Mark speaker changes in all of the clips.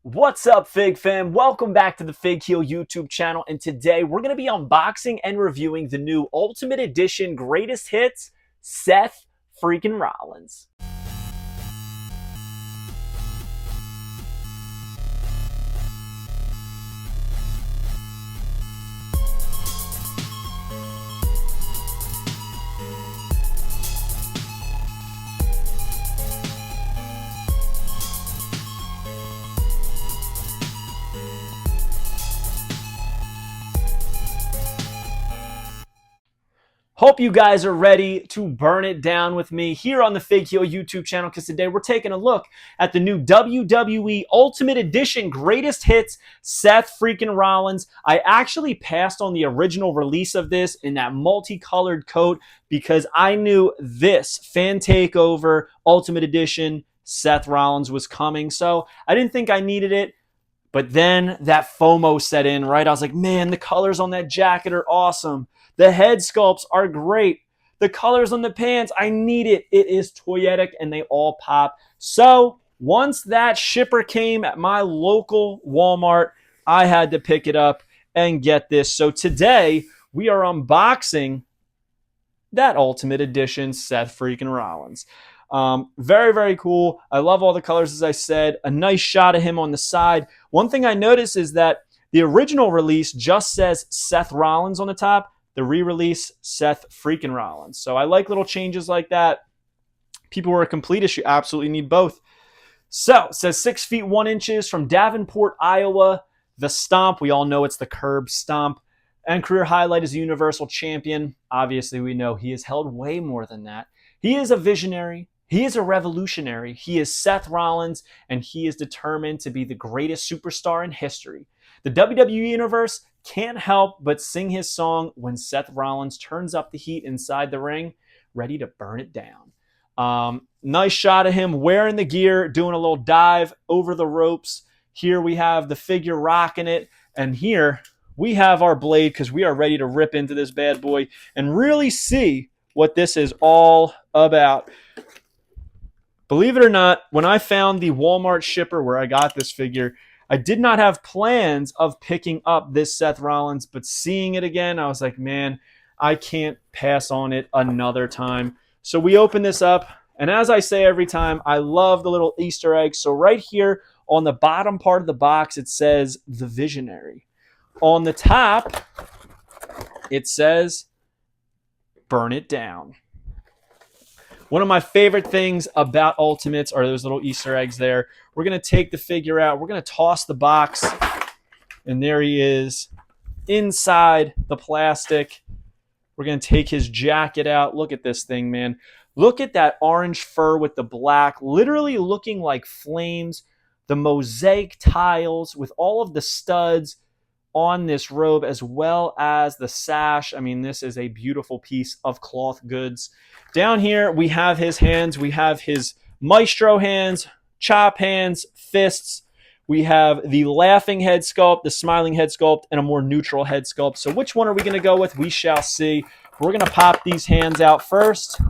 Speaker 1: What's up, Fig fam? Welcome back to the Fig Heel YouTube channel, and today we're going to be unboxing and reviewing the new Ultimate Edition Greatest Hits, Seth freaking Rollins. Hope you guys are ready to burn it down with me here on the Fig Heel YouTube channel, because today we're taking a look at the new WWE Ultimate Edition Greatest Hits, Seth freaking Rollins. I actually passed on the original release of this in that multicolored coat because I knew this Fan Takeover Ultimate Edition Seth Rollins was coming, so I didn't think I needed it. But then that FOMO set in, right? I was like, man, the colors on that jacket are awesome. The head sculpts are great. The colors on the pants, I need it. It is toyetic and they all pop. So once that shipper came at my local Walmart, I had to pick it up and get this. So today we are unboxing that Ultimate Edition Seth freaking Rollins. Very, very cool. I love all the colors, as I said. A nice shot of him on the side. One thing I noticed is that the original release just says Seth Rollins on the top. The re-release, Seth freaking Rollins. So I like little changes like that. People who are completists, you absolutely need both. So it says 6 feet 1 inches from Davenport, Iowa. The stomp, we all know it's the curb stomp. And career highlight is a Universal Champion. Obviously, we know he has held way more than that. He is a visionary. He is a revolutionary. He is Seth Rollins, and he is determined to be the greatest superstar in history. The WWE Universe can't help but sing his song when Seth Rollins turns up the heat inside the ring, ready to burn it down. Nice shot of him wearing the gear, doing a little dive over the ropes. Here we have the figure rocking it, and here we have our blade because we are ready to rip into this bad boy and really see what this is all about. Believe it or not, when I found the Walmart shipper where I got this figure, I did not have plans of picking up this Seth Rollins, but seeing it again, I was like, man, I can't pass on it another time. So we open this up, and as I say every time, I love the little Easter eggs. So right here on the bottom part of the box, it says The Visionary. On the top, it says Burn It Down. One of my favorite things about Ultimates are those little Easter eggs there. We're going to take the figure out. We're going to toss the box. And there he is inside the plastic. We're going to take his jacket out. Look at this thing, man. Look at that orange fur with the black, literally looking like flames. The mosaic tiles with all of the studs on this robe, as well as the sash. I mean, this is a beautiful piece of cloth goods. Down here, we have his hands. We have his maestro hands, chop hands, fists. We have the laughing head sculpt, the smiling head sculpt, and a more neutral head sculpt. So which one are we going to go with? We shall see. We're going to pop these hands out first.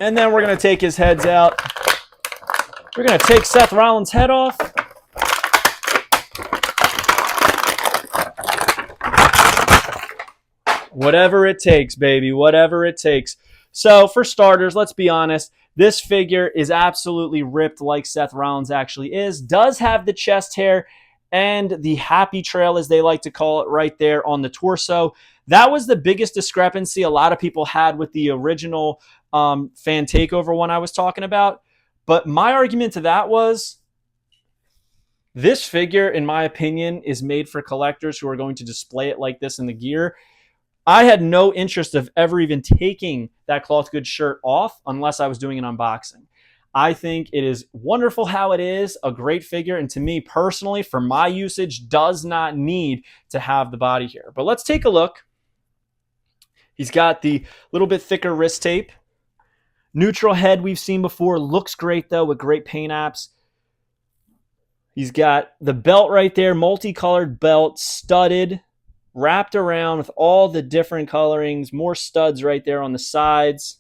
Speaker 1: And then we're going to take his heads out. We're going to take Seth Rollins' head off. Whatever it takes, baby. Whatever it takes. So for starters, let's be honest. This figure is absolutely ripped like Seth Rollins actually is. Does have the chest hair and the happy trail, as they like to call it, right there on the torso. That was the biggest discrepancy a lot of people had with the original Fan Takeover one I was talking about. But my argument to that was, this figure, in my opinion, is made for collectors who are going to display it like this in the gear. I had no interest of ever even taking that cloth goods shirt off unless I was doing an unboxing. I think it is wonderful how it is, a great figure, and to me personally, for my usage, does not need to have the body here. But let's take a look. He's got the little bit thicker wrist tape. Neutral head we've seen before. Looks great, though, with great paint apps. He's got the belt right there, multicolored belt, studded, wrapped around with all the different colorings. More studs right there on the sides.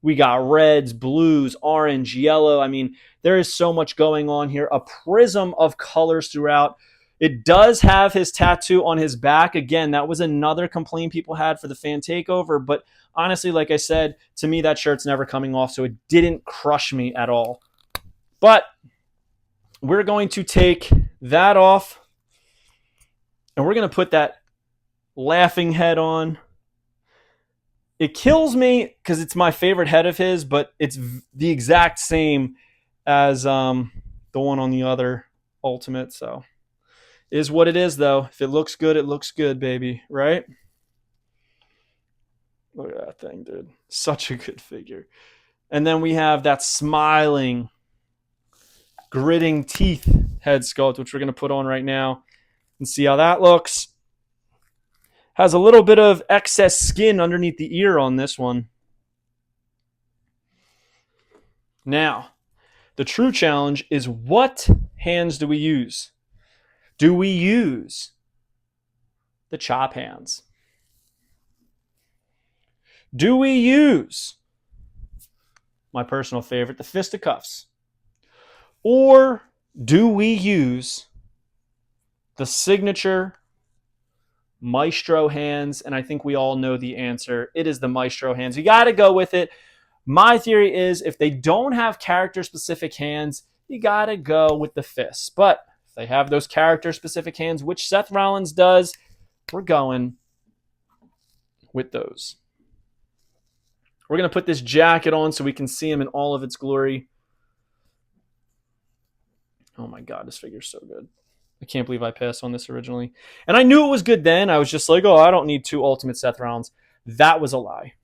Speaker 1: We got reds, blues, orange, yellow. I mean, there is so much going on here. A prism of colors throughout. It does have his tattoo on his back. Again, that was another complaint people had for the fan takeover. But honestly, like I said, to me, that shirt's never coming off, so it didn't crush me at all. But we're going to take that off, and we're going to put that laughing head on. It kills me because it's my favorite head of his, but it's the exact same as the one on the other Ultimate. So it is what it is, though. If it looks good, it looks good, baby. Right? Look at that thing, dude. Such a good figure. And then we have that smiling, gritting teeth head sculpt, which we're going to put on right now and see how that looks. Has a little bit of excess skin underneath the ear on this one. Now, the true challenge is, what hands do we use? Do we use the chop hands? Do we use my personal favorite, the fisticuffs? Or do we use the signature Maestro hands? And I think we all know the answer. It is the Maestro hands. You got to go with it. My theory is, if they don't have character-specific hands, you got to go with the fists. But if they have those character-specific hands, which Seth Rollins does, we're going with those. We're going to put this jacket on so we can see him in all of its glory. Oh my God, this figure's so good. I can't believe I passed on this originally. And I knew it was good then. I was just like, oh, I don't need 2 Ultimate Seth Rollins. That was a lie.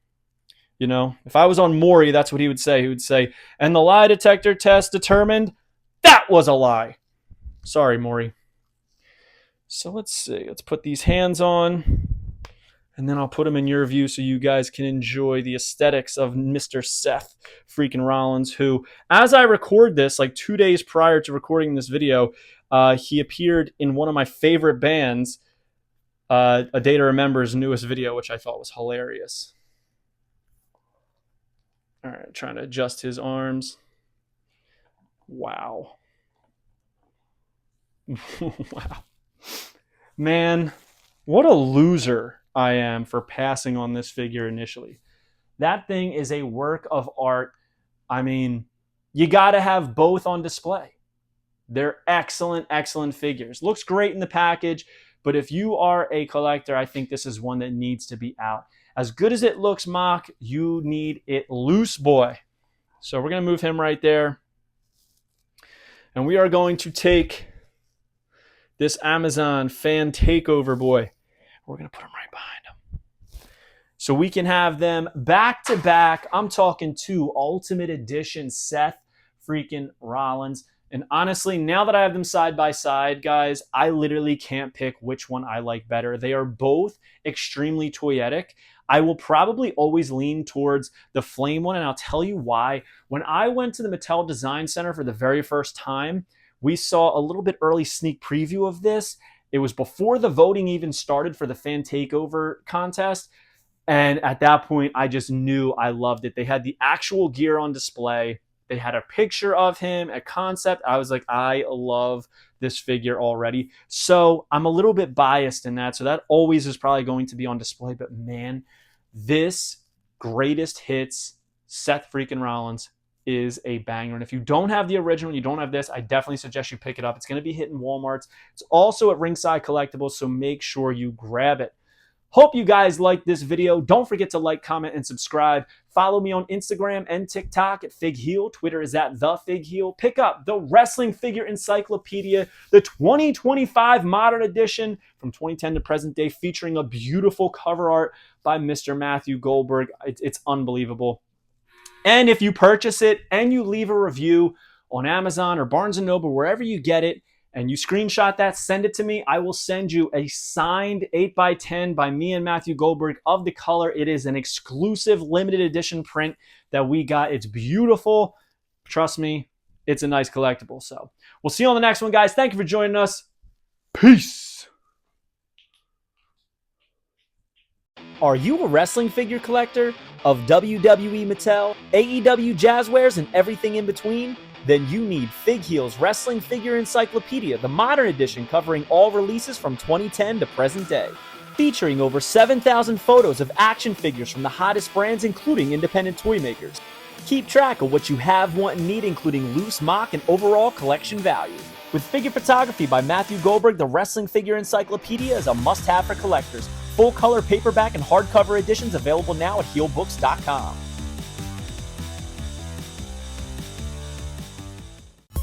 Speaker 1: You know, if I was on Maury, that's what he would say. He would say, and the lie detector test determined that was a lie. Sorry, Maury. So let's see. Let's put these hands on, and then I'll put them in your view so you guys can enjoy the aesthetics of Mr. Seth freaking Rollins, who, as I record this, like 2 days prior to recording this video, he appeared in one of my favorite bands, A Day to Remember's newest video, which I thought was hilarious. All right, trying to adjust his arms. Wow. Wow. Man, what a loser I am for passing on this figure initially. That thing is a work of art. I mean, you got to have both on display. They're excellent, excellent figures. Looks great in the package, but if you are a collector, I think this is one that needs to be out. As good as it looks, Mock, you need it loose, boy. So we're going to move him right there. And we are going to take this Amazon fan takeover boy. We're going to put him right behind him. So we can have them back to back. I'm talking 2 Ultimate Edition Seth freaking Rollins. And honestly, now that I have them side by side, guys, I literally can't pick which one I like better. They are both extremely toyetic. I will probably always lean towards the Flame one, and I'll tell you why. When I went to the Mattel Design Center for the very first time, we saw a little bit early sneak preview of this. It was before the voting even started for the fan takeover contest. And at that point, I just knew I loved it. They had the actual gear on display. They had a picture of him, a concept. I was like, I love this figure already. So I'm a little bit biased in that. So that always is probably going to be on display. But man, this greatest hits Seth freaking Rollins is a banger. And if you don't have the original, you don't have this, I definitely suggest you pick it up. It's going to be hitting Walmarts. It's also at Ringside Collectibles, so make sure you grab it. Hope you guys liked this video. Don't forget to like, comment, and subscribe. Follow me on Instagram and TikTok at FigHeal. Twitter is at TheFigHeal. Pick up the Wrestling Figure Encyclopedia, the 2025 Modern Edition from 2010 to present day, featuring a beautiful cover art by Mr. Matthew Goldberg. It's unbelievable. And if you purchase it and you leave a review on Amazon or Barnes & Noble, wherever you get it, and you screenshot that, send it to me, I will send you a signed 8x10 by me and Matthew Goldberg of the color. It is an exclusive limited edition print that we got. It's beautiful. Trust me, it's a nice collectible. So we'll see you on the next one, guys. Thank you for joining us. Peace. Are you a wrestling figure collector of WWE Mattel, AEW Jazzwares, and everything in between? Then you need Fig Heel's Wrestling Figure Encyclopedia, the modern edition covering all releases from 2010 to present day. Featuring over 7,000 photos of action figures from the hottest brands, including independent toy makers. Keep track of what you have, want, and need, including loose, mock, and overall collection value. With figure photography by Matthew Goldberg, the Wrestling Figure Encyclopedia is a must-have for collectors. Full-color paperback and hardcover editions available now at heelbooks.com.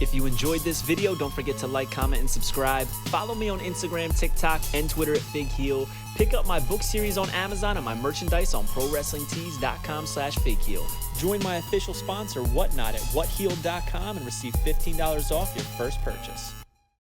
Speaker 1: If you enjoyed this video, don't forget to like, comment, and subscribe. Follow me on Instagram, TikTok, and Twitter at FigHeel. Pick up my book series on Amazon and my merchandise on ProWrestlingTees.com/FigHeel. Join my official sponsor, Whatnot, at whatheel.com and receive $15 off your first purchase.